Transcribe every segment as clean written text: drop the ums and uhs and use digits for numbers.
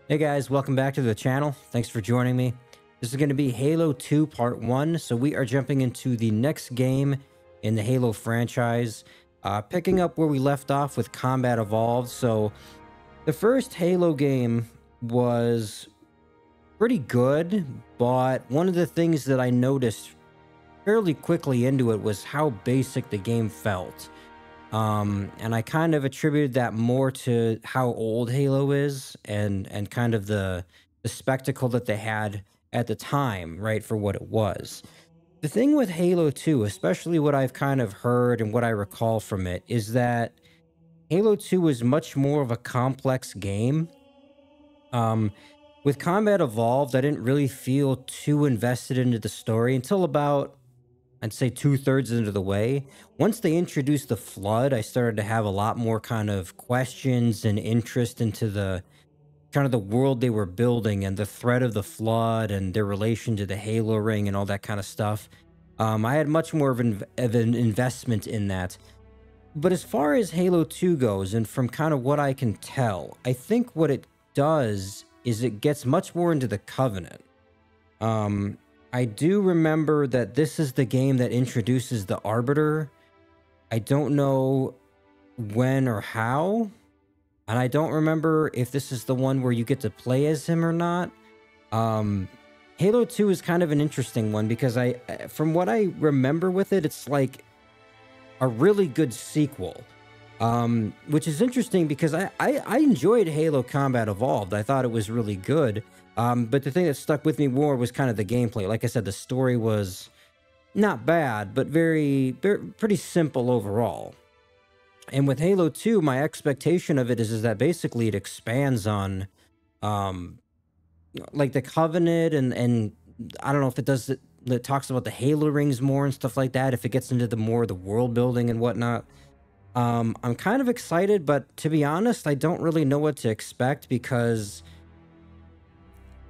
Hey guys, welcome back to the channel. Thanks for joining me. This is going to be Halo 2 Part 1. So we are jumping into the next game in the Halo franchise, picking up where we left off with Combat Evolved. So the first Halo game was pretty good, but one of the things that I noticed fairly quickly into it was how basic the game felt. And I kind of attributed that more to how old Halo is and kind of the spectacle that they had at the time, right, for what it was. The thing with Halo 2, especially what I've kind of heard and what I recall from it, is that Halo 2 is much more of a complex game. Um, with Combat Evolved, I didn't really feel too invested into the story until about, I'd say, two-thirds into the way. Once they introduced the Flood, I started to have a lot more kind of questions and interest into the kind of the world they were building and the threat of the Flood and their relation to the Halo ring and all that kind of stuff. I had much more of an investment in that. But as far as Halo 2 goes, and from kind of what I can tell, I think what it does is it gets much more into the Covenant. Um, I do remember that this is the game that introduces the Arbiter. I don't know when or how, and I don't remember if this is the one where you get to play as him or not. Um, Halo 2 is kind of an interesting one because from what I remember with it, it's like a really good sequel. Which is interesting because I enjoyed Halo Combat Evolved. I thought it was really good. But the thing that stuck with me more was kind of the gameplay. Like I said, the story was not bad, but pretty simple overall. And with Halo 2, my expectation of it is that basically it expands on like the Covenant and I don't know if it talks about the Halo rings more and stuff like that, if it gets into the more the world building and whatnot. I'm kind of excited, but to be honest, I don't really know what to expect because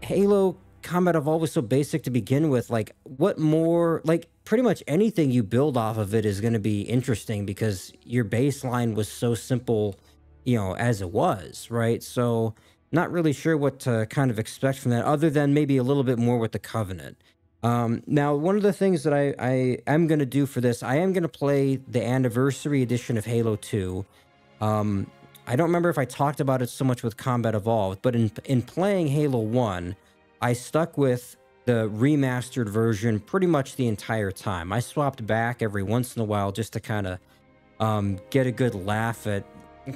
Halo Combat Evolved was so basic to begin with. Like, what more? Like, pretty much anything you build off of it is going to be interesting because your baseline was so simple, as it was, right? So, not really sure what to kind of expect from that, other than maybe a little bit more with the Covenant. Now, one of the things that I am going to do for this, I am going to play the Anniversary Edition of Halo 2. I don't remember if I talked about it so much with Combat Evolved, but in playing Halo 1, I stuck with the remastered version pretty much the entire time. I swapped back every once in a while just to kind of get a good laugh at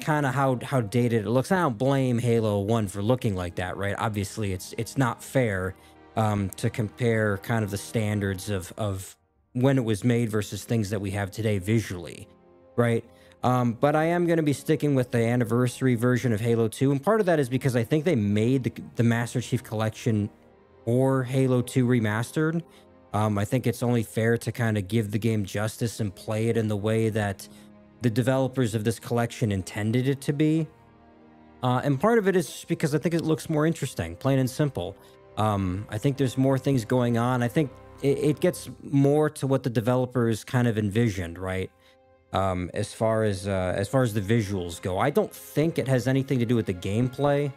kind of how dated it looks. I don't blame Halo 1 for looking like that, right? Obviously, it's not fair to compare kind of the standards of when it was made versus things that we have today visually, right? But I am going to be sticking with the anniversary version of Halo 2, and part of that is because I think they made the Master Chief Collection for Halo 2 remastered. I think it's only fair to kind of give the game justice and play it in the way that the developers of this collection intended it to be. And part of it is just because I think it looks more interesting, plain and simple. I think there's more things going on. I think it gets more to what the developers kind of envisioned, right? As far as the visuals go. I don't think it has anything to do with the gameplay.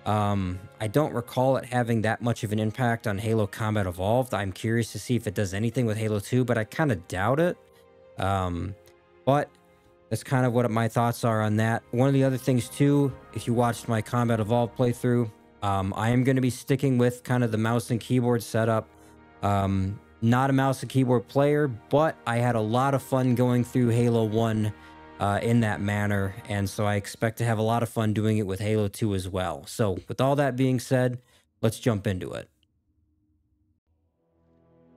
I don't recall it having that much of an impact on Halo Combat Evolved. I'm curious to see if it does anything with Halo 2, but I kind of doubt it. But that's kind of what my thoughts are on that. One of the other things too, if you watched my Combat Evolved playthrough, I am going to be sticking with kind of the mouse and keyboard setup. Not a mouse and keyboard player, but I had a lot of fun going through Halo 1 in that manner, and so I expect to have a lot of fun doing it with Halo 2 as well. So with all that being said, let's jump into it.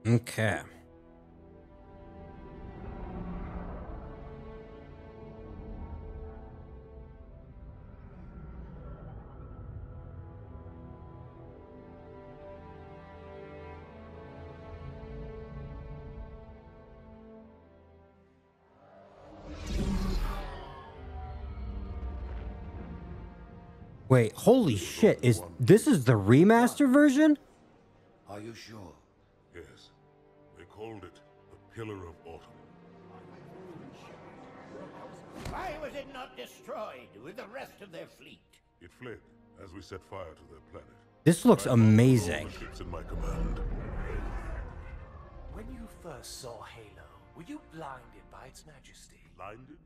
Okay. Wait, holy shit, this is the remaster version? Are you sure? Yes. They called it the Pillar of Autumn. Why was it not destroyed with the rest of their fleet? It fled. as we set fire to their planet. This looks I conquered all amazing. the ships in my command. When you first saw Halo, were you blinded by its majesty? Blinded?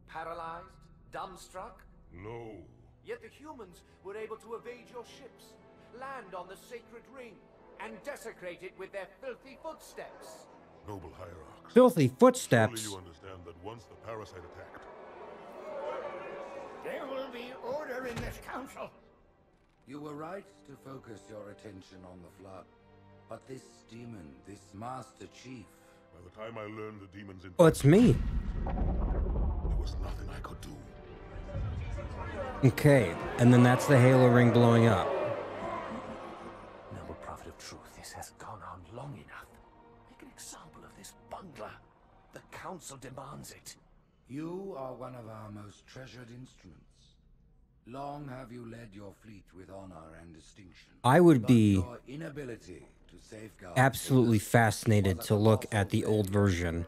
Paralyzed? Dumbstruck? No. Yet the humans were able to evade your ships, land on the sacred ring, and desecrate it with their filthy footsteps. Noble hierarchs. Filthy Surely footsteps. you understand that once the parasite attacked, There will be order in this council. You were right to focus your attention on the Flood. But this demon, this Master Chief... by the time I learned the demon's Oh, it's me. there was nothing I could do. Okay, and then that's the Halo ring blowing up. Noble prophet of truth, this has gone on long enough. Make an example of this bungler. The council demands it. You are one of our most treasured instruments. Long have you led your fleet with honor and distinction. I would But be your inability to safeguard absolutely fascinated to look at the old version.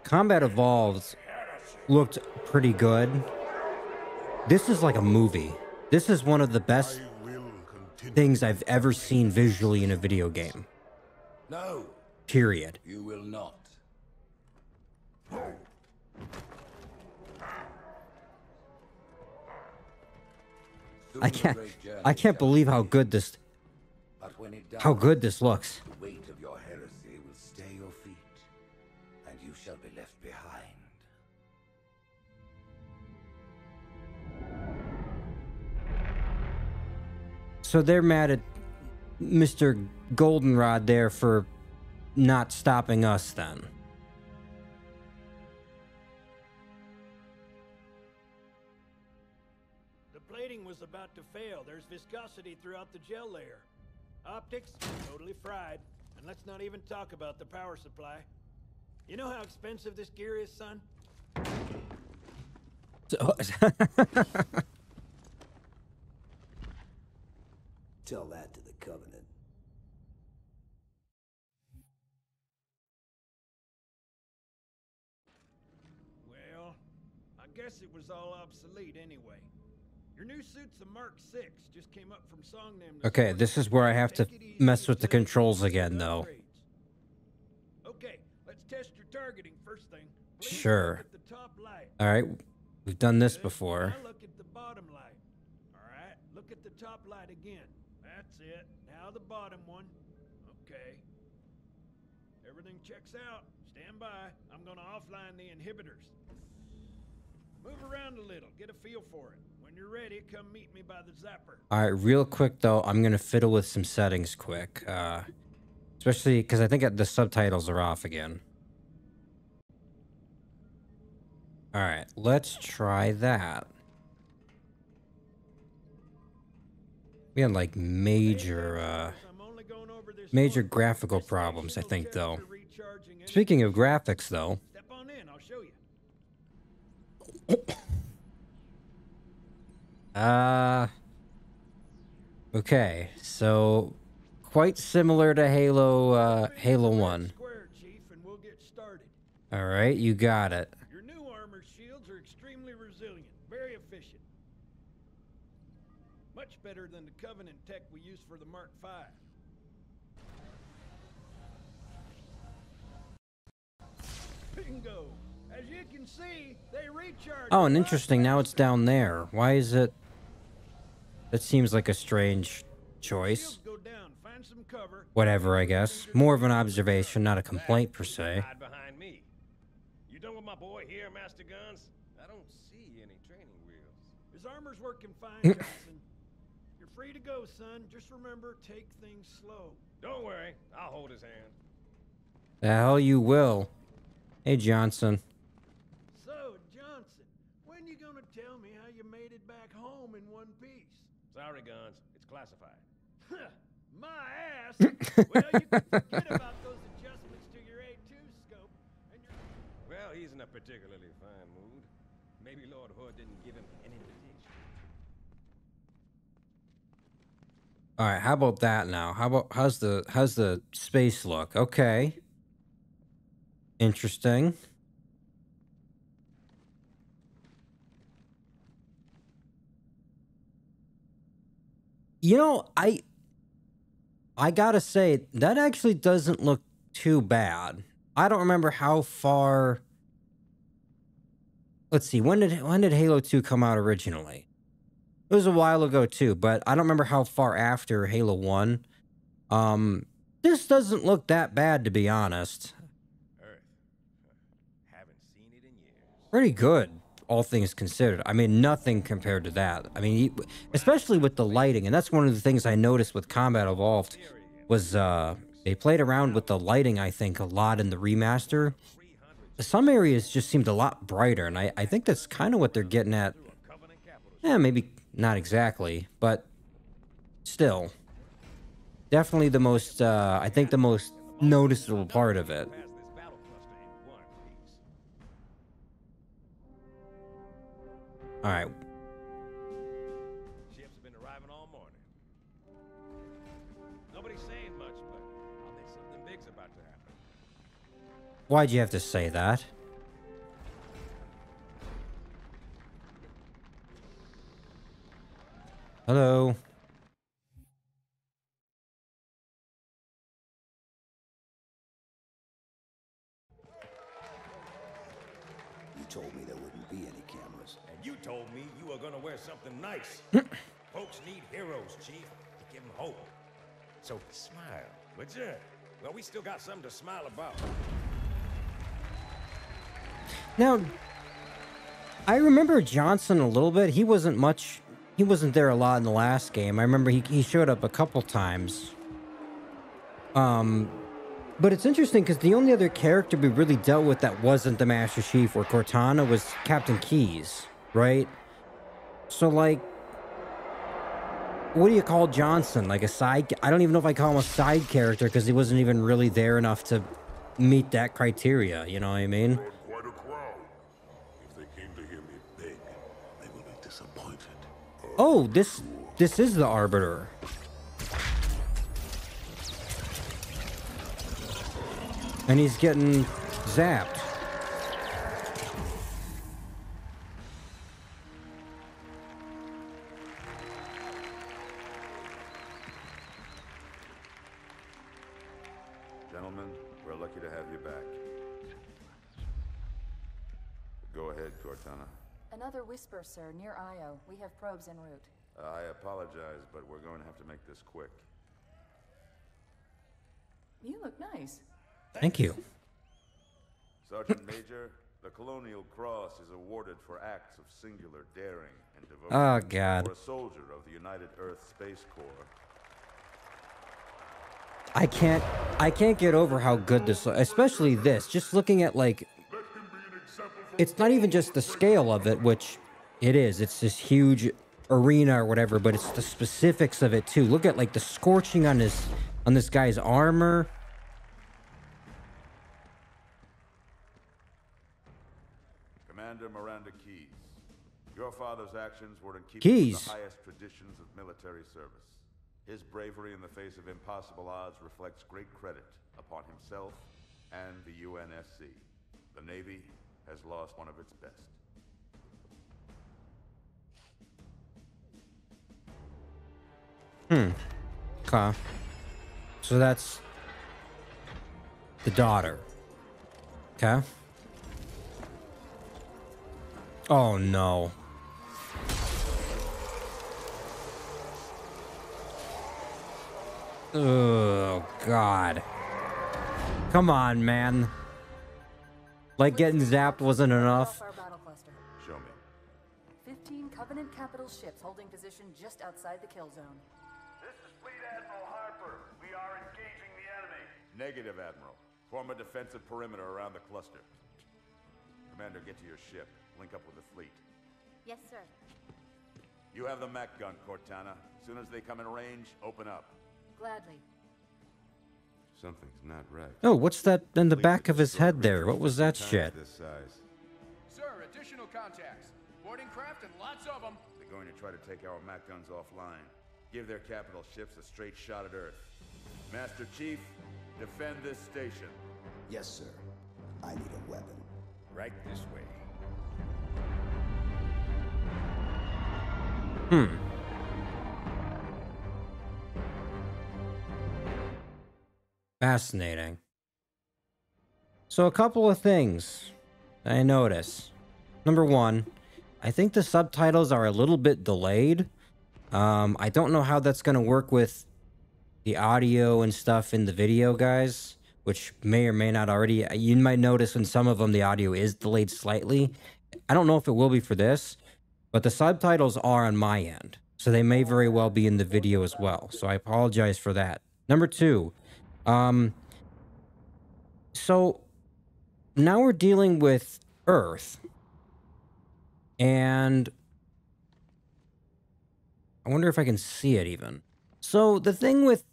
Combat Evolved looked pretty good. This is like a movie. This is one of the best I will continue. things I've ever seen visually in a video game. No, Period. you will not. I can't believe how good this looks. The weight of your heresy will stay your feet, and you shall be left behind. So they're mad at Mr. Goldenrod there for not stopping us then. The plating was about to fail. There's viscosity throughout the gel layer. Optics, totally fried. And let's not even talk about the power supply. You know how expensive this gear is, son? Tell that to the Covenant. Well, I guess it was all obsolete anyway. Your new suit's a Mark 6. Just came up from Songnam. Okay, this is where I have to mess with the controls again, though. Okay, let's test your targeting first thing. Please Sure. look at the top light. All right, we've done this Good. before. Now look at the bottom light. All right, look at the top light again. That's it. Now the bottom one. Okay. Everything checks out. Stand by. I'm gonna offline the inhibitors. Move around a little. Get a feel for it. When you're ready, come meet me by the zapper. All right, real quick though, I'm gonna fiddle with some settings quick, especially because I think the subtitles are off again. All right, let's try that. We had like major graphical problems, I think, though. Speaking of graphics, though. Step on in, I'll show you. Okay, so quite similar to Halo 1. Square, Chief, and we'll get started. All right, you got it. Your new armor shields are extremely resilient, very efficient. Much better than the Covenant tech we use for the Mark V. Bingo! As you can see, they recharge. Oh, and interesting, now it's down there. Why is it... That seems like a strange choice. Shields go down. Find some cover. Whatever, I guess. More of an observation, not a complaint per se. Hide behind me. You done with my boy here, Master Guns? I don't see any training wheels. His armor's working fine, Johnson. You're free to go, son. Just remember, take things slow. Don't worry, I'll hold his hand. The hell you will. Hey, Johnson. So, Johnson, when you gonna tell me how you made it back home in one piece? Sorry, Guns, it's classified. My ass! Well, you can forget about those adjustments to your A2 scope, and your... Well, he's in a particularly fine mood. Maybe Lord Hood didn't give him an invitation. All right, how about that now? How's the space look? Okay. Interesting. You know, I gotta say that actually doesn't look too bad. I don't remember how far. Let's see, when did Halo 2 come out originally? It was a while ago too, but I don't remember how far after Halo 1. Um, this doesn't look that bad, to be honest. Earth. Haven't seen it in years. Pretty good, all things considered. I mean, nothing compared to that. I mean, especially with the lighting, and that's one of the things I noticed with Combat Evolved was they played around with the lighting, I think, a lot in the remaster. Some areas just seemed a lot brighter, and I think that's kind of what they're getting at. Yeah, maybe not exactly, but still. Definitely the most, I think the most noticeable part of it. All right. Ships have been arriving all morning. Nobody's saying much, but I'll bet something big's about to happen. Why'd you have to say that? Hello. You told me there wouldn't be any cameras. And you told me you were gonna wear something nice. Folks need heroes, Chief, to give them hope. So smile, would you? Well, we still got something to smile about. Now, I remember Johnson a little bit. He wasn't there a lot in the last game. I remember he showed up a couple times. But it's interesting because the only other character we really dealt with that wasn't the Master Chief or Cortana was Captain Keyes, right? So, like, what do you call Johnson? Like a side? I don't even know if I call him a side character because he wasn't even really there enough to meet that criteria. You know what I mean? Quite a crowd. If they came to hear me beg, they will be disappointed. Oh, this is the Arbiter. And he's getting zapped. Gentlemen, we're lucky to have you back. Go ahead, Cortana. Another whisper, sir, near Io. We have probes en route. I apologize, but we're going to have to make this quick. You look nice. Thank you. Sergeant Major, the Colonial Cross is awarded for acts of singular daring and devotion. Oh, God. For a soldier of the United Earth Space Corps. I can't get over how good this, especially this. Just looking at, like, it's not even just the scale of it, which it is. It's this huge arena or whatever, but it's the specifics of it too. Look at, like, the scorching on this guy's armor. Commander Miranda Keyes, your father's actions were in keeping Keyes. with the highest traditions of military service. His bravery in the face of impossible odds reflects great credit upon himself and the UNSC. The Navy has lost one of its best. Okay. So that's the daughter. Okay. Oh no. Oh God. Come on, man. Like getting zapped wasn't enough. Our battle cluster. Show me. 15 Covenant capital ships holding position just outside the kill zone. This is Fleet Admiral Harper. We are engaging the enemy. Negative, Admiral. Form a defensive perimeter around the cluster. Commander, get to your ship. Link up with the fleet. Yes, sir. You have the Mac gun, Cortana. As soon as they come in range, open up. Gladly. Something's not right. Oh, what's that in the back of his head there? What was that shit? This size. Sir, additional contacts. Boarding craft and lots of them. They're going to try to take our Mac guns offline. Give their capital ships a straight shot at Earth. Master Chief, defend this station. Yes, sir. I need a weapon. Right this way. Fascinating. So a couple of things I notice. Number one, I think the subtitles are a little bit delayed. I don't know how that's going to work with the audio and stuff in the video, guys, which may or may not already. You might notice in some of them the audio is delayed slightly. I don't know if it will be for this, but the subtitles are on my end, so they may very well be in the video as well. So I apologize for that. Number two, so now we're dealing with Earth, and I wonder if I can see it even. So the thing with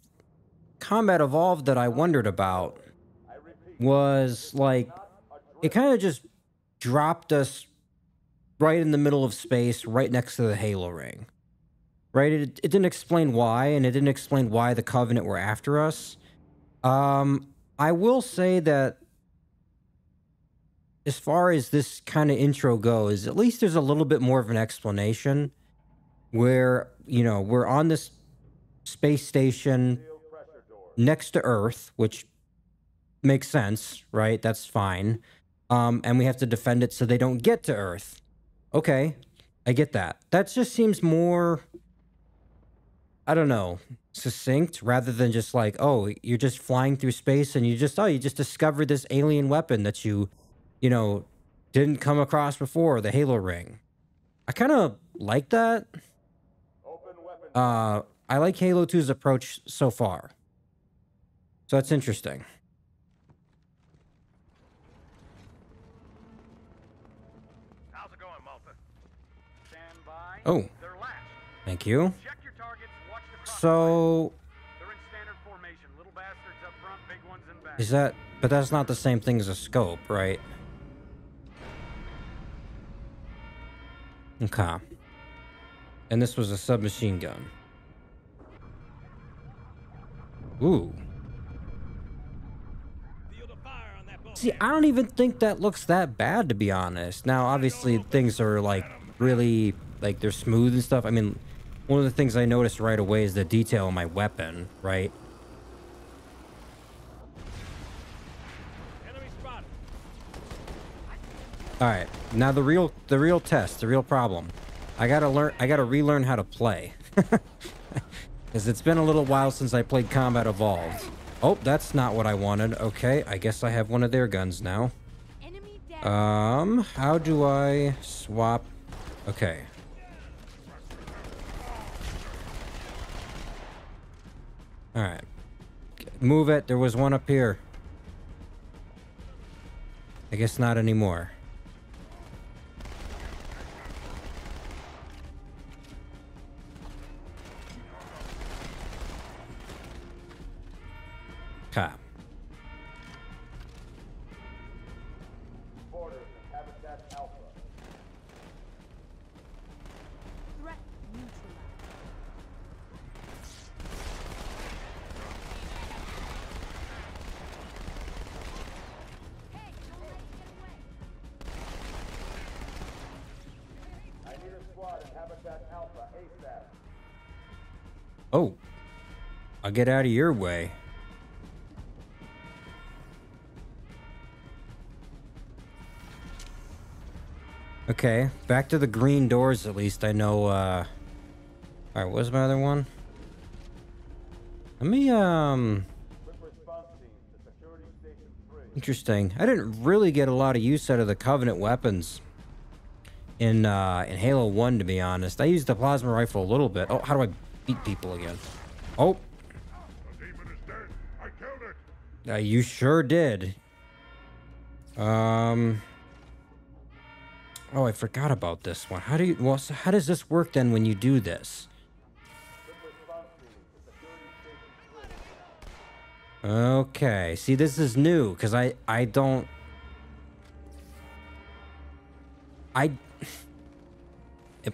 Combat Evolved that I wondered about was, like, it kind of just dropped us right in the middle of space, right next to the Halo ring. Right? It didn't explain why, and it didn't explain why the Covenant were after us. I will say that as far as this kind of intro goes, at least there's a little bit more of an explanation where, you know, we're on this space station next to Earth, which makes sense, right? That's fine. And we have to defend it so they don't get to Earth. Okay, I get that. That just seems more, I don't know, succinct rather than just like, oh, you're just flying through space and you just discovered this alien weapon that you know, didn't come across before, the Halo ring. I kind of like that. I like Halo 2's approach so far. So that's interesting. How's it going, Malta? Stand by. Oh, They're latched. thank you. Check your targets, watch the So They're in standard formation. Little bastards up front, big ones in back. is that, but that's not the same thing as a scope, right? Okay. And this was a submachine gun. Ooh. See, I don't even think that looks that bad, to be honest. Now, obviously, things are, like, really, like, they're smooth and stuff. I mean, one of the things I noticed right away is the detail on my weapon, right? All right, now the real test, the real problem. I gotta relearn how to play. Because it's been a little while since I played Combat Evolved. Oh, that's not what I wanted. Okay, I guess I have one of their guns now. How do I swap? Okay. All right. Move it. There was one up here. I guess not anymore. Okay. Oh, I'll get out of your way. Okay, back to the green doors at least. I know, alright, what's my other one? Let me, interesting. I didn't really get a lot of use out of the Covenant weapons in Halo 1, to be honest. I used the plasma rifle a little bit. Oh, how do I beat people again? Oh. The demon is dead. I killed it. You sure did. Oh, I forgot about this one. How do you, well, so how does this work then when you do this? Okay, see, this is new, because and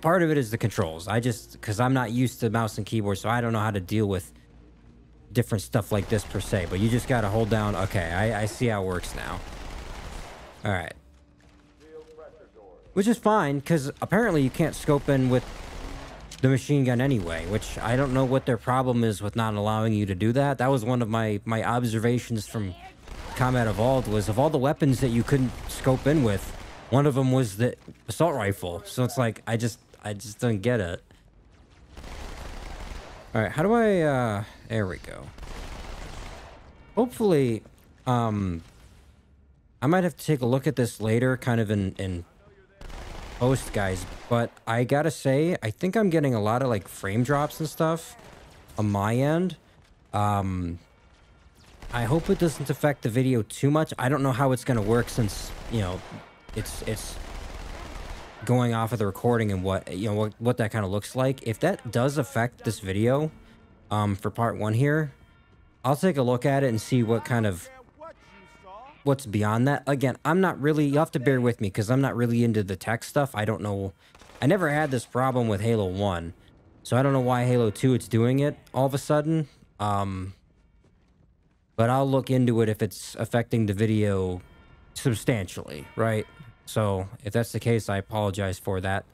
part of it is the controls. Because I'm not used to mouse and keyboard, so I don't know how to deal with different stuff like this per se, but you just gotta hold down. Okay, I see how it works now. Alright. Which is fine, because apparently you can't scope in with the machine gun anyway, which I don't know what their problem is with not allowing you to do that. That was one of my observations from Combat Evolved, was of all the weapons that you couldn't scope in with, one of them was the assault rifle. So it's like, I just don't get it. All right, how do I, there we go. Hopefully, I might have to take a look at this later, kind of in post, guys, but I gotta say, I think I'm getting a lot of like frame drops and stuff on my end. I hope it doesn't affect the video too much. I don't know how it's gonna work, since, you know, it's going off of the recording and what, you know, what that kind of looks like. If that does affect this video, for part 1 here, I'll take a look at it and see what kind of, what's beyond that. Again, I'm not really, you have to bear with me because I'm not really into the tech stuff. I don't know. I never had this problem with Halo 1. So I don't know why Halo 2 it's doing it all of a sudden. But I'll look into it if it's affecting the video substantially, right? So if that's the case, I apologize for that.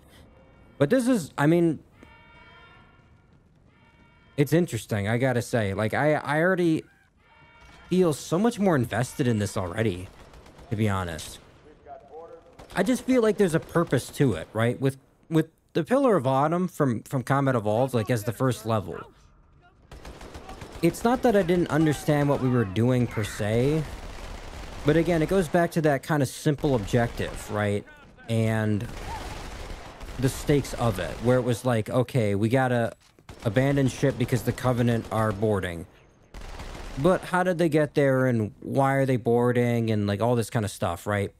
But this is, I mean, it's interesting, I gotta say. Like, I already feel so much more invested in this already, to be honest. I just feel like there's a purpose to it, right? With the Pillar of Autumn from Combat Evolved, like as the first level, it's not that I didn't understand what we were doing per se, but again, it goes back to that kind of simple objective, right? And the stakes of it, where it was like, okay, we gotta abandon ship because the Covenant are boarding. But how did they get there, and why are they boarding, and like all this kind of stuff, right?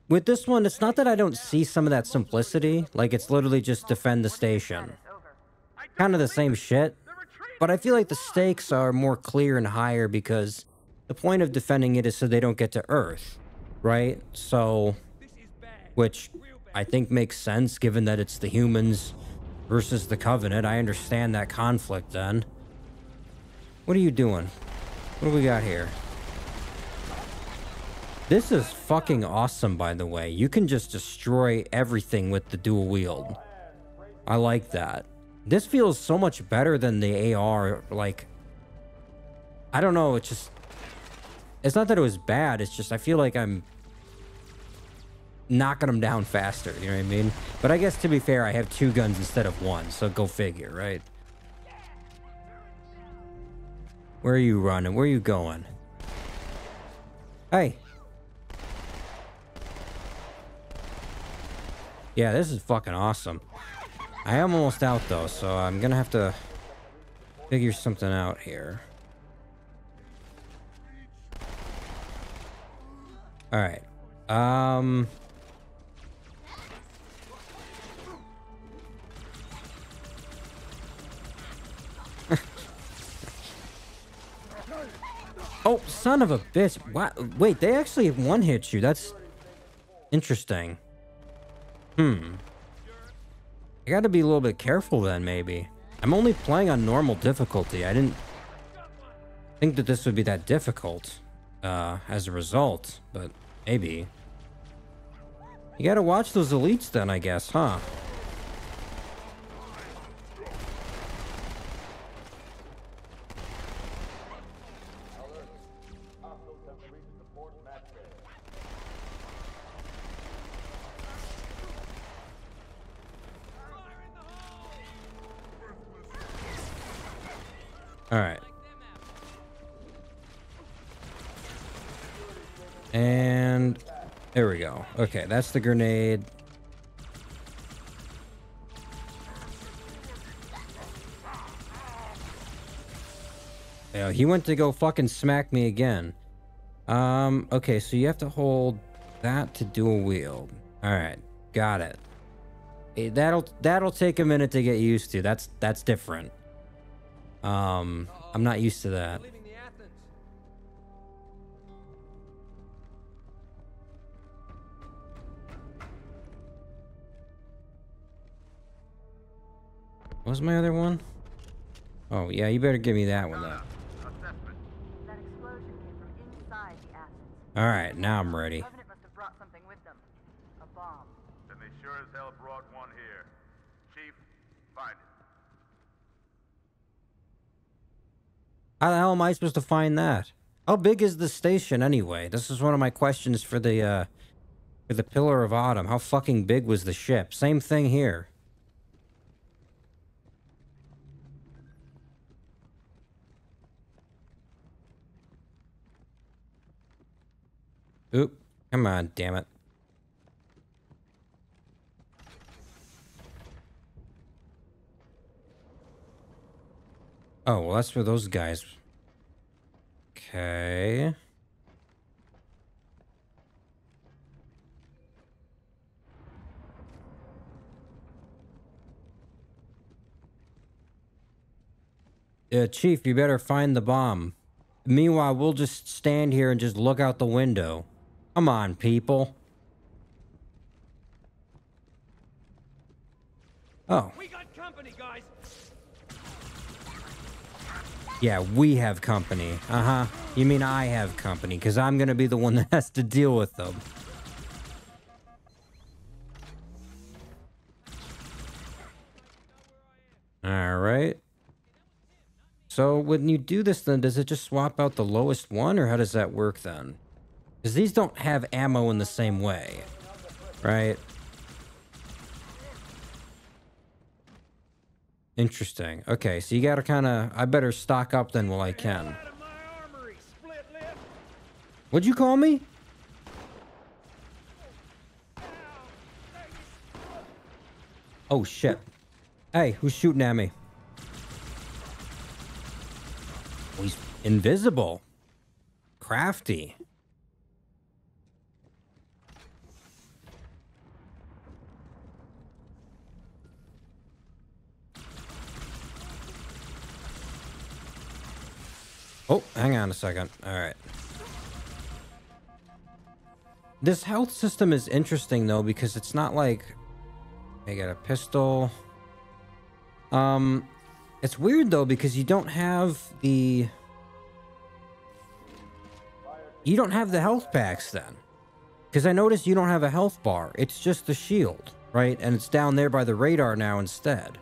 With this one, it's not that I don't see some of that simplicity. Like, it's literally just defend the station. Kind of the same shit. But I feel like the stakes are more clear and higher because the point of defending it is so they don't get to Earth, right? So, which I think makes sense given that it's the humans versus the Covenant. I understand that conflict then. What are you doing? What do we got here? This is fucking awesome, by the way. You can just destroy everything with the dual wield. I like that. This feels so much better than the AR. Like, I don't know. It's just, it's not that it was bad. It's just, I feel like I'm knocking them down faster. You know what I mean? But I guess, to be fair, I have 2 guns instead of 1. So go figure, right? Where are you running? Where are you going? Hey. Yeah, this is fucking awesome. I am almost out, though, so I'm gonna have to figure something out here. Alright. Oh, son of a bitch. What? Wait, they actually one-hit you. That's interesting. I gotta be a little bit careful then, maybe. I'm only playing on normal difficulty. I didn't think that this would be that difficult as a result, but maybe. You gotta watch those elites then, I guess, huh? All right. And there we go. Okay, that's the grenade. Yeah, he went to go fucking smack me again. Okay, so you have to hold that to dual wield. All right, got it. That'll take a minute to get used to. That's different. I'm not used to that. What was my other one? Oh, yeah, you better give me that one, though. That explosion came from inside the assets. Alright, now I'm ready. The Covenant must have brought something with them. A bomb. Then they sure as hell brought one here. How the hell am I supposed to find that? How big is the station anyway? This is one of my questions for the Pillar of Autumn. How fucking big was the ship? Same thing here. Oop. Come on, damn it. Oh, well, that's for those guys. Okay. Chief, you better find the bomb. Meanwhile, we'll just stand here and just look out the window. Come on, people. Oh. We got company, guys. Yeah, we have company. Uh-huh. You mean I have company, because I'm going to be the one that has to deal with them. All right. So when you do this, then, does it just swap out the lowest one, or how does that work then? Because these don't have ammo in the same way, right? Interesting. Okay, so you gotta kind of... I better stock up then while I can. What'd you call me? Oh, shit. Hey, who's shooting at me? Oh, he's invisible. Crafty. Oh, hang on a second. All right. This health system is interesting, though, because it's not like... I got a pistol. It's weird, though, because you don't have the... You don't have the health packs, then. Because I noticed you don't have a health bar. It's just the shield, right? And it's down there by the radar now instead.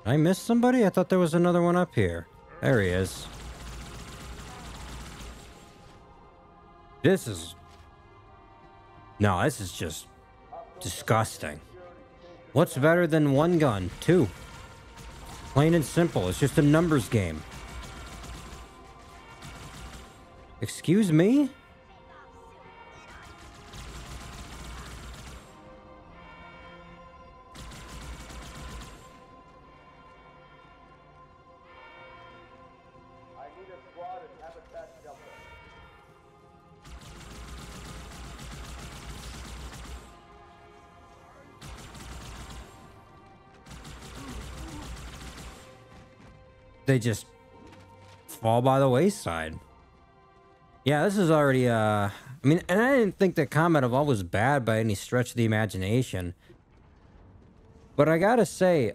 I missed somebody? I thought there was another one up here. There he is. This is... No, this is just disgusting. What's better than one gun? Two. Plain and simple. It's just a numbers game. Excuse me? They just fall by the wayside. Yeah, this is already, I mean, and I didn't think that Combat Evolved was bad by any stretch of the imagination. But I gotta say,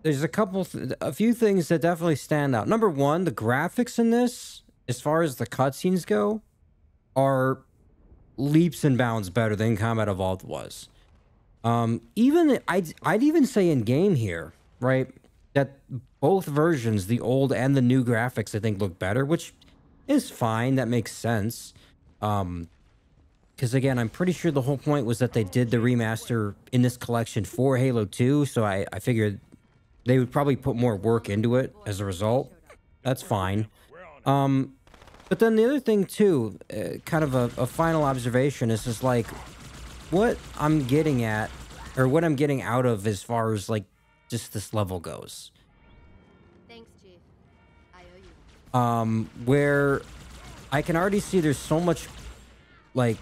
there's a few things that definitely stand out. Number one, the graphics in this, as far as the cutscenes go, are leaps and bounds better than Combat Evolved was. Even, I'd even say in game here, right, that both versions, the old and the new graphics, I think look better, which is fine. That makes sense. Because again, I'm pretty sure the whole point was that they did the remaster in this collection for Halo 2, so I figured they would probably put more work into it as a result. That's fine. But then the other thing too, kind of a final observation is just like what I'm getting at, or what I'm getting out of as far as like just this level goes. Thanks, Chief. I owe you. Where I can already see there's so much, like,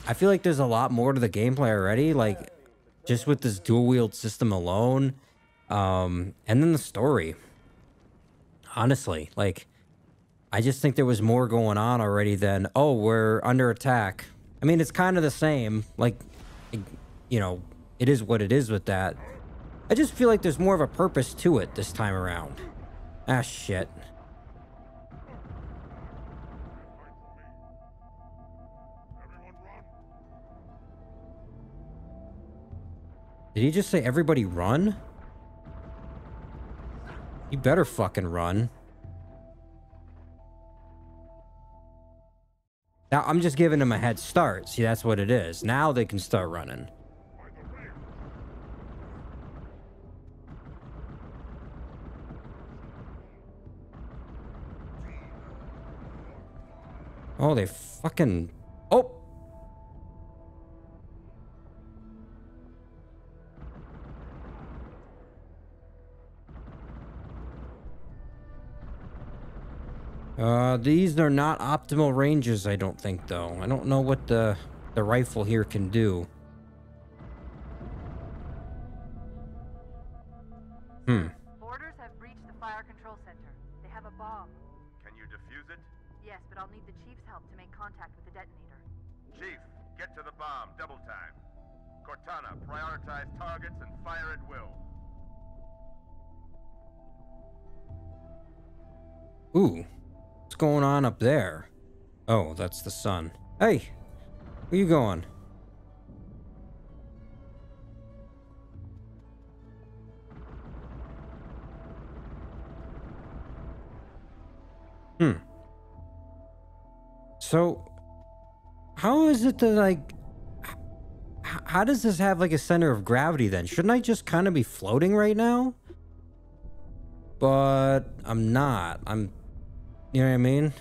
I feel like there's a lot more to the gameplay already, like, just with this dual-wield system alone, and then the story. Honestly, like, I just think there was more going on already than, oh, we're under attack. I mean, it's kind of the same. Like, you know, it is what it is with that. I just feel like there's more of a purpose to it this time around. Ah, shit. Did he just say everybody run? You better fucking run. Now, I'm just giving them a head start. See, that's what it is. Now they can start running. Oh, they fucking... Oh! These are not optimal ranges, I don't think, though. I don't know what the rifle here can do. Boarders have breached the fire control center. They have a bomb. Can you defuse it? Yes, but I'll need the Chief's help to make contact with the detonator. Chief, get to the bomb, double time. Cortana, prioritize targets and fire at will. Ooh. What's going on up there? Oh, that's the sun. Hey! Where you going? So, how is it that, like... How does this have, like, a center of gravity, then? Shouldn't I just kind of be floating right now? But I'm not. You know what I mean?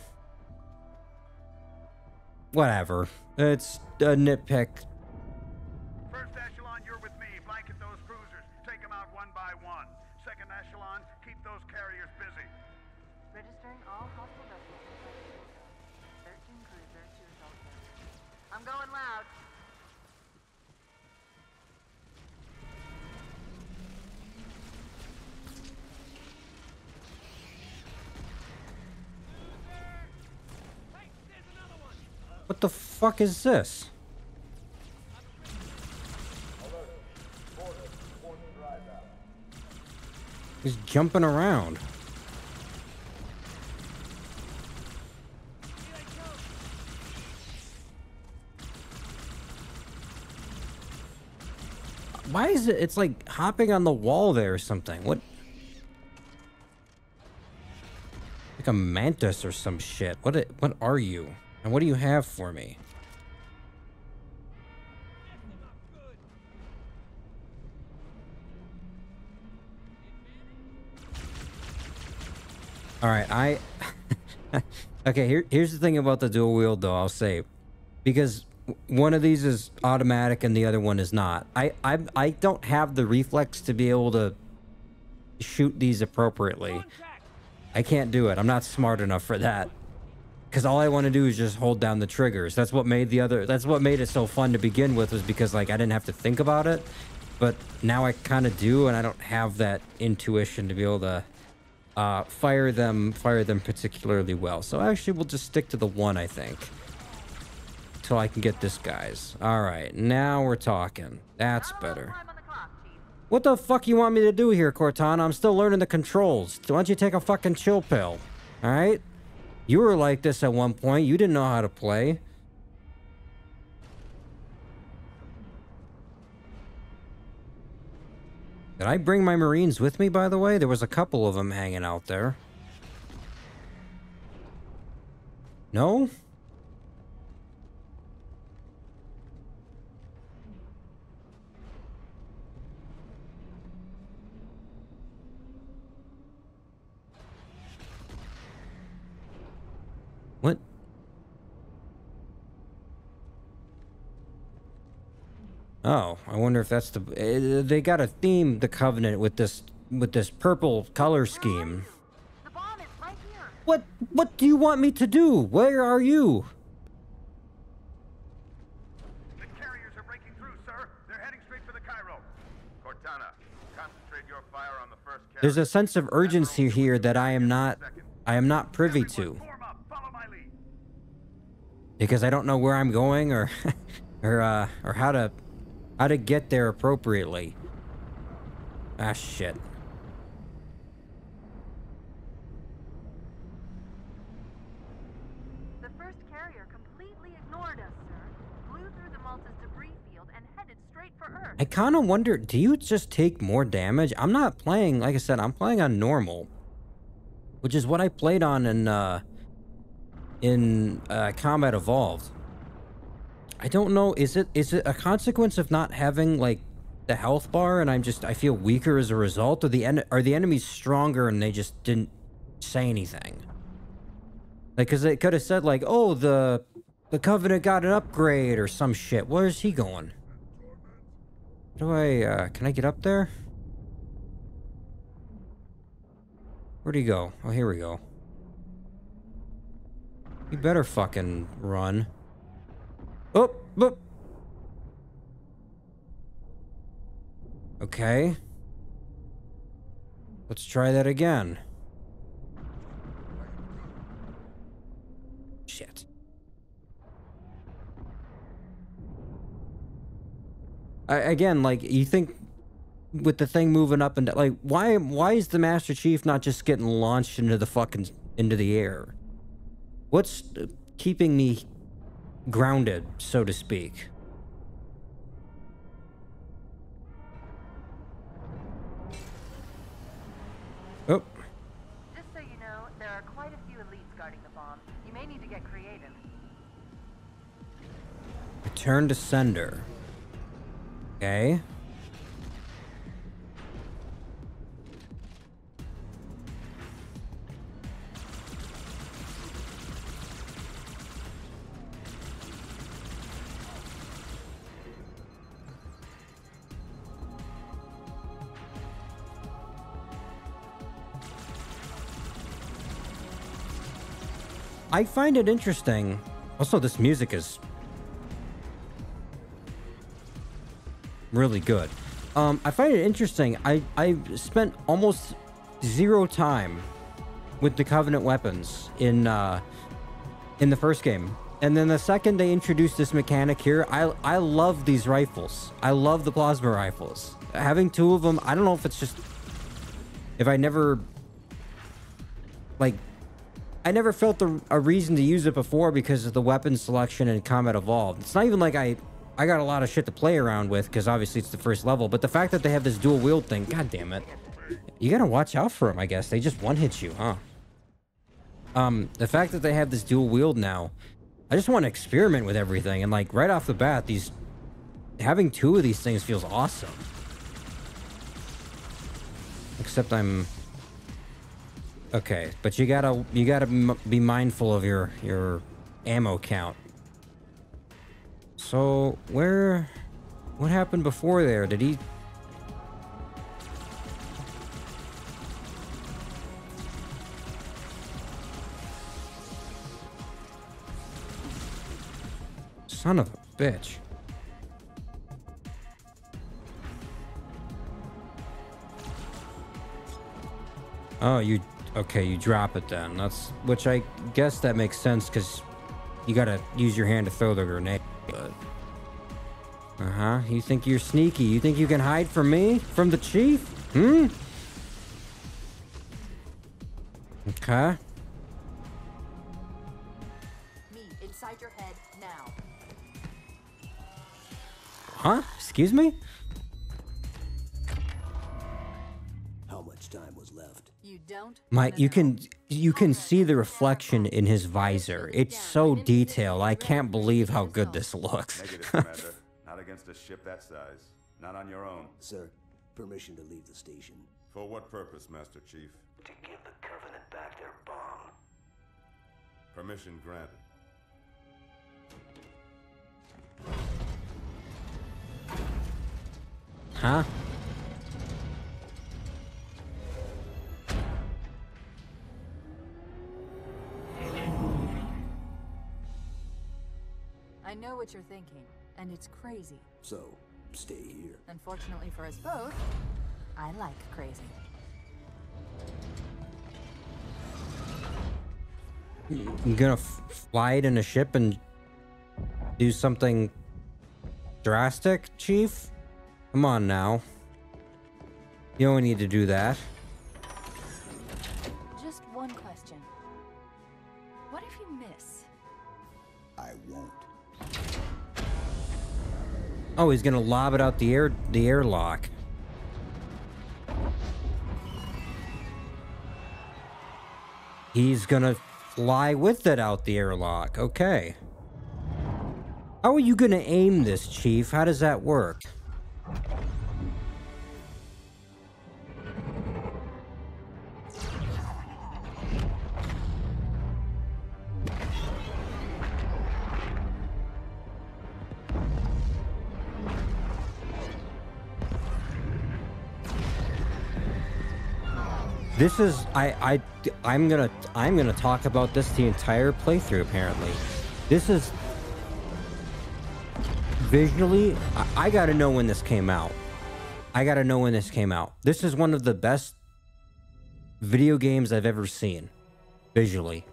Whatever. It's a nitpick. First echelon, you're with me. Blanket those cruisers. Take them out one by one. Second echelon, keep those carriers busy. Registering all hostile vessels. 13 cruiser, 2 assault carriers. I'm going loud. What the fuck is this? He's jumping around. Why is it? It's like hopping on the wall there or something. What? Like a mantis or some shit. What are you? And what do you have for me? All right, okay, here's the thing about the dual wield, though, I'll say. Because one of these is automatic and the other one is not. I don't have the reflex to be able to shoot these appropriately. I can't do it. I'm not smart enough for that. Because all I want to do is just hold down the triggers. That's what made that's what made it so fun to begin with, was because, like, I didn't have to think about it. But now I kind of do, and I don't have that intuition to be able to fire them particularly well. So actually, we'll just stick to the one, I think. Till I can get this guy's. All right, now we're talking. That's better. What the fuck you want me to do here, Cortana? I'm still learning the controls. Why don't you take a fucking chill pill? All right? You were like this at one point. You didn't know how to play. Did I bring my Marines with me, by the way? There was a couple of them hanging out there. No? What? Oh, I wonder if that's the... they got to theme the Covenant with this purple color scheme. The bomb is right here. What do you want me to do? Where are you? The carriers are breaking through, sir. They're heading straight for the Cairo. Cortana, concentrate your fire on the first carrier. There's a sense of urgency here that I am not privy to. Form up. because I don't know where I'm going or or how to get there appropriately. Ah, shit. The first carrier completely ignored us, sir. Flew through the Malta's debris field and headed straight for Earth. I kind of wonder, do you just take more damage? I'm not playing, like I said, I'm playing on normal, which is what I played on in Combat Evolved. I don't know, is it a consequence of not having like the health bar and I feel weaker as a result, or are the enemies stronger and they just didn't say anything? Like, cause it could have said like, oh, the Covenant got an upgrade or some shit. Where's he going? Do I can I get up there? Where'd he go? Oh, here we go. You better fucking run. Oh, boop. Okay. Let's try that again. Shit. Again, like, you think with the thing moving up and down, like, why is the Master Chief not just getting launched into the air? What's keeping me grounded, so to speak? Oh. Just so you know, there are quite a few elites guarding the bomb. You may need to get creative. Return to sender. Okay. I find it interesting. Also, this music is really good. I find it interesting. I spent almost zero time with the Covenant weapons in the first game, and then the second they introduced this mechanic here, I love these rifles. I love the plasma rifles. Having two of them, I don't know if it's just if I never like. I never felt a reason to use it before because of the weapon selection in Combat Evolved. It's not even like I got a lot of shit to play around with because obviously it's the first level, but the fact that they have this dual wield thing, god damn it. You gotta watch out for them, I guess. They just one-hit you, huh? The fact that they have this dual wield now, I just want to experiment with everything, and like right off the bat, having two of these things feels awesome. Except I'm... Okay, but you gotta be mindful of your ammo count. So what happened before there? Did he? Son of a bitch. Oh, okay, you drop it then. Which I guess that makes sense because you gotta use your hand to throw the grenade. But, you think you're sneaky? You think you can hide from me? From the chief? Hmm? Okay. Me inside your head now. Huh? Excuse me? How much time was left? You don't? You can see the reflection in his visor. It's so detailed. I can't believe how good this looks. Negative, Commander. Not against a ship that size. Not on your own. Sir, permission to leave the station. For what purpose, Master Chief? To give the Covenant back their bomb. Permission granted. Huh? I know what you're thinking, and it's crazy. So, stay here. Unfortunately for us both, I like crazy. You gonna fly it in a ship and do something drastic, Chief? Come on now. You don't need to do that. Just one question. What if you miss? I won't. Oh, he's gonna lob it out the airlock. He's gonna fly with it out the airlock. Okay. How are you gonna aim this, Chief? How does that work? This is I'm gonna talk about this the entire playthrough. Apparently, this is visually. I gotta know when this came out. I gotta know when this came out. This is one of the best video games I've ever seen visually.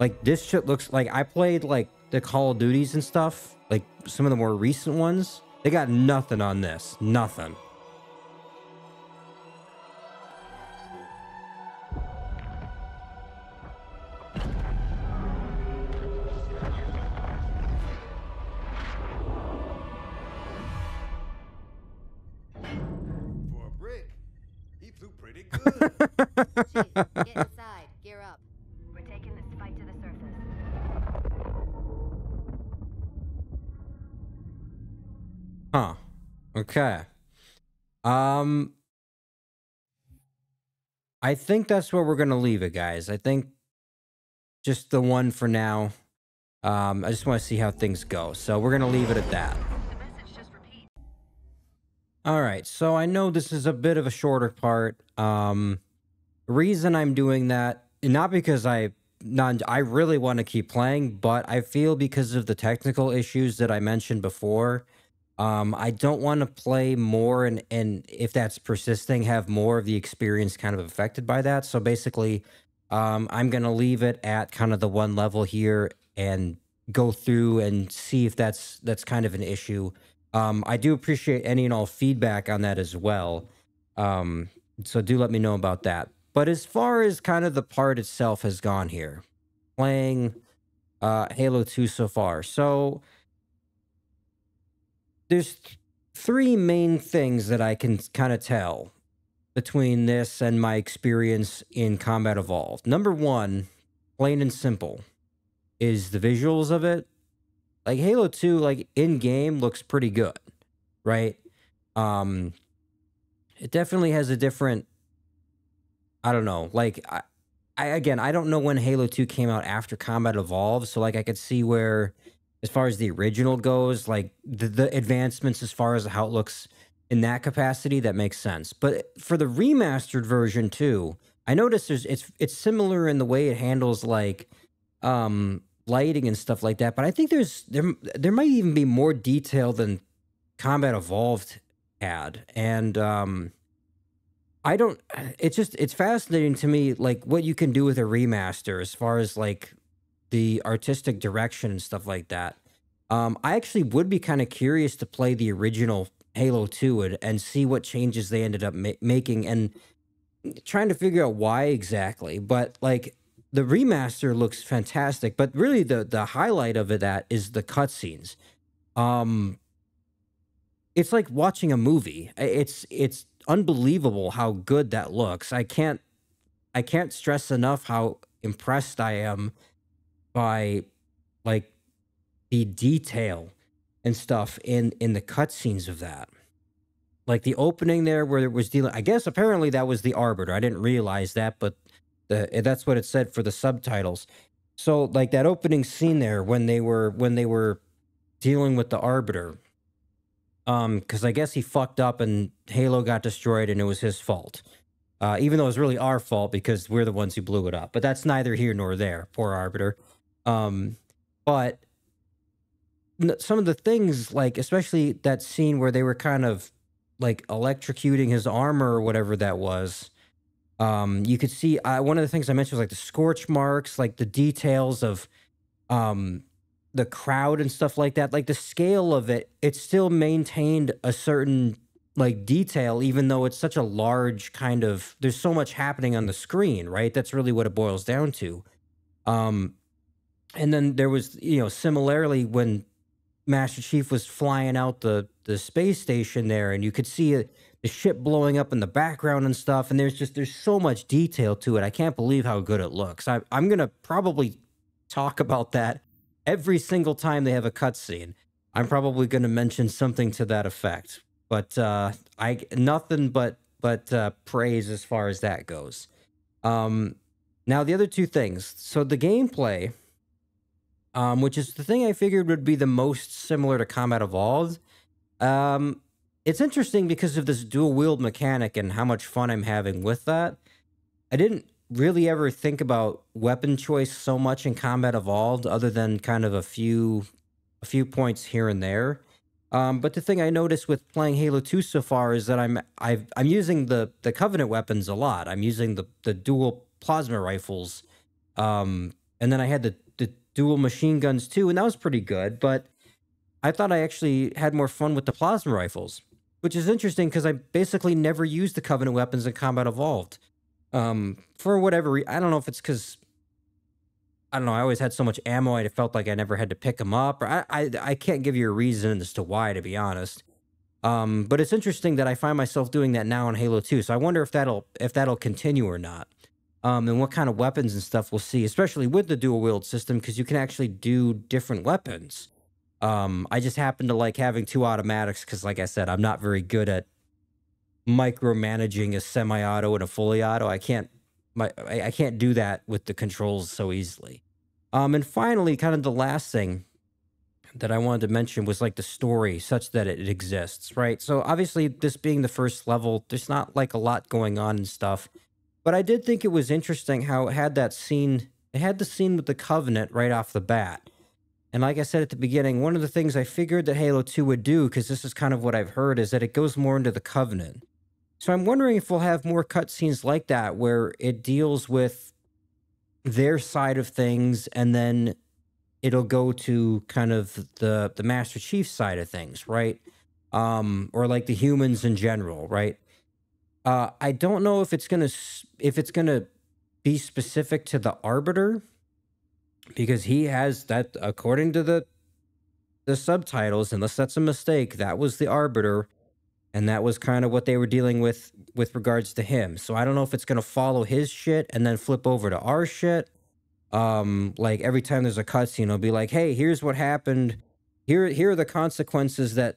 Like, this shit looks like I played like the Call of Duties and stuff, like some of the more recent ones. They got nothing on this. Nothing. For a brick, he flew pretty good. Chief, get inside. Gear up. We're taking this fight to the surface. Huh. Okay. I think that's where we're gonna leave it, guys. I think just the one for now. I just want to see how things go, so we're gonna leave it at that. The message just repeat. All right, so I know this is a bit of a shorter part. Reason I'm doing that, not because I really want to keep playing, but I feel because of the technical issues that I mentioned before, I don't want to play more and if that's persisting, have more of the experience kind of affected by that. So basically, I'm gonna leave it at kind of the one level here and go through and see if that's kind of an issue. I do appreciate any and all feedback on that as well. So do let me know about that. But as far as kind of the part itself has gone here, playing Halo 2 so far. So there's three main things that I can kind of tell between this and my experience in Combat Evolved. Number one, plain and simple, is the visuals of it. Like Halo 2, like in game looks pretty good, right? It definitely has a different, I don't know, like again, I don't know when Halo 2 came out after Combat Evolved, so like I could see where, as far as the original goes, like the advancements as far as how it looks in that capacity, that makes sense. But for the remastered version too, I noticed it's similar in the way it handles like lighting and stuff like that. But I think there might even be more detail than Combat Evolved had, and I don't. It's fascinating to me, like what you can do with a remaster as far as like the artistic direction and stuff like that. I actually would be kind of curious to play the original Halo 2 and see what changes they ended up making and trying to figure out why exactly. But like the remaster looks fantastic, but really the highlight of it that is the cutscenes. It's like watching a movie. It's unbelievable how good that looks. I can't stress enough how impressed I am by like the detail and stuff in the cutscenes of that. Like the opening there where it was dealing, I guess apparently that was the Arbiter. I didn't realize that, but that's what it said for the subtitles. So like that opening scene there when they were dealing with the Arbiter, because I guess he fucked up and Halo got destroyed and it was his fault. Even though it was really our fault because we're the ones who blew it up. But that's neither here nor there. Poor Arbiter. But some of the things, like especially that scene where they were kind of like electrocuting his armor or whatever that was, you could see one of the things I mentioned was like the scorch marks, like the details of the crowd and stuff like that, like the scale of it, it still maintained a certain like detail, even though it's such a large kind of, there's so much happening on the screen, right? That's really what it boils down to. Um, and then there was, similarly when Master Chief was flying out the space station there, and you could see the ship blowing up in the background and stuff. And there's so much detail to it. I can't believe how good it looks. I'm gonna probably talk about that every single time they have a cutscene. I'm probably gonna mention something to that effect. But I nothing but praise as far as that goes. Now the other two things. So the gameplay, which is the thing I figured would be the most similar to Combat Evolved. It's interesting because of this dual wield mechanic and how much fun I'm having with that. I didn't really ever think about weapon choice so much in Combat Evolved, other than kind of a few points here and there. But the thing I noticed with playing Halo 2 so far is that I'm using the Covenant weapons a lot. I'm using the dual plasma rifles, and then I had the dual machine guns too, and that was pretty good. But I thought I actually had more fun with the plasma rifles, which is interesting because I basically never used the Covenant weapons in Combat Evolved. For whatever reason, I don't know if it's because, I don't know, I always had so much ammo, I felt like I never had to pick them up. Or I can't give you a reason as to why, to be honest. But it's interesting that I find myself doing that now in Halo 2. So I wonder if that'll continue or not. And what kind of weapons and stuff we'll see, especially with the dual wield system, because you can actually do different weapons. I just happen to like having two automatics because, like I said, I'm not very good at micromanaging a semi-auto and a fully auto. I can't do that with the controls so easily. And finally, kind of the last thing that I wanted to mention was like the story, such that it exists, right? So obviously, this being the first level, there's not like a lot going on and stuff. But I did think it was interesting how it had that scene. It had the scene with the Covenant right off the bat. And like I said at the beginning, one of the things I figured that Halo 2 would do, because this is kind of what I've heard, is that it goes more into the Covenant. So I'm wondering if we'll have more cutscenes like that, where it deals with their side of things, and then it'll go to kind of the Master Chief side of things, right? Or like the humans in general, right? I don't know if it's gonna be specific to the Arbiter, because he has that, according to the subtitles, unless that's a mistake, that was the Arbiter, and that was kind of what they were dealing with regards to him. So I don't know if it's gonna follow his shit and then flip over to our shit. Like every time there's a cutscene, it'll be like, hey, here's what happened. Here are the consequences that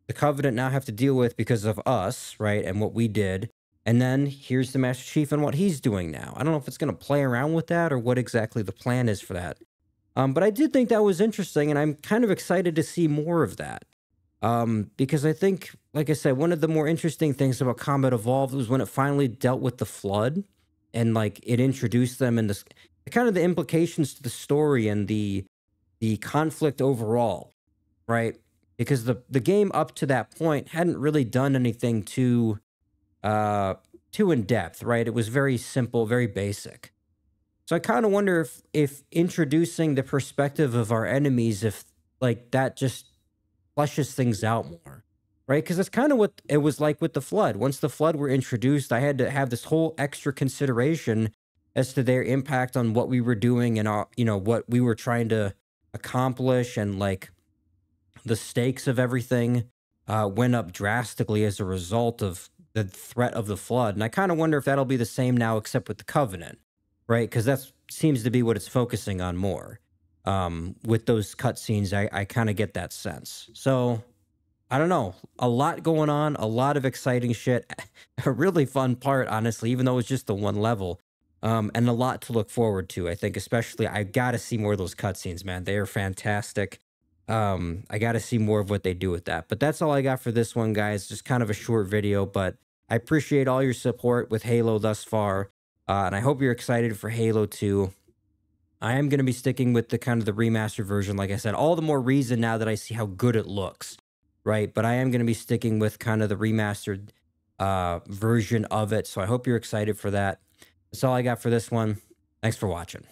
the Covenant now have to deal with because of us, right? And what we did. And then here's the Master Chief and what he's doing now. I don't know if it's going to play around with that or what exactly the plan is for that. But I did think that was interesting, and I'm kind of excited to see more of that. Because I think, like I said, one of the more interesting things about Combat Evolved was when it finally dealt with the Flood, and like it introduced them and kind of the implications to the story and the conflict overall, right? Because the game up to that point hadn't really done anything too in depth, right? It was very simple, very basic. So I kind of wonder if introducing the perspective of our enemies, if like that just fleshes things out more, right? Because that's kind of what it was like with the Flood. Once the Flood were introduced, I had to have this whole extra consideration as to their impact on what we were doing and our, what we were trying to accomplish, and like the stakes of everything went up drastically as a result of the threat of the Flood. And I kind of wonder if that'll be the same now, except with the Covenant, right? Because that seems to be what it's focusing on more. With those cutscenes, I kind of get that sense. So I don't know, a lot going on, a lot of exciting shit, a really fun part, honestly, even though it's just the one level. And a lot to look forward to, I think. Especially, I gotta see more of those cutscenes, man. They are fantastic. I gotta see more of what they do with that. But that's all I got for this one, guys. Just kind of a short video, but I appreciate all your support with Halo thus far. And I hope you're excited for Halo 2. I am going to be sticking with the kind of the remastered version, like I said. All the more reason now that I see how good it looks, right? But I am going to be sticking with kind of the remastered version of it. So I hope you're excited for that. That's all I got for this one. Thanks for watching.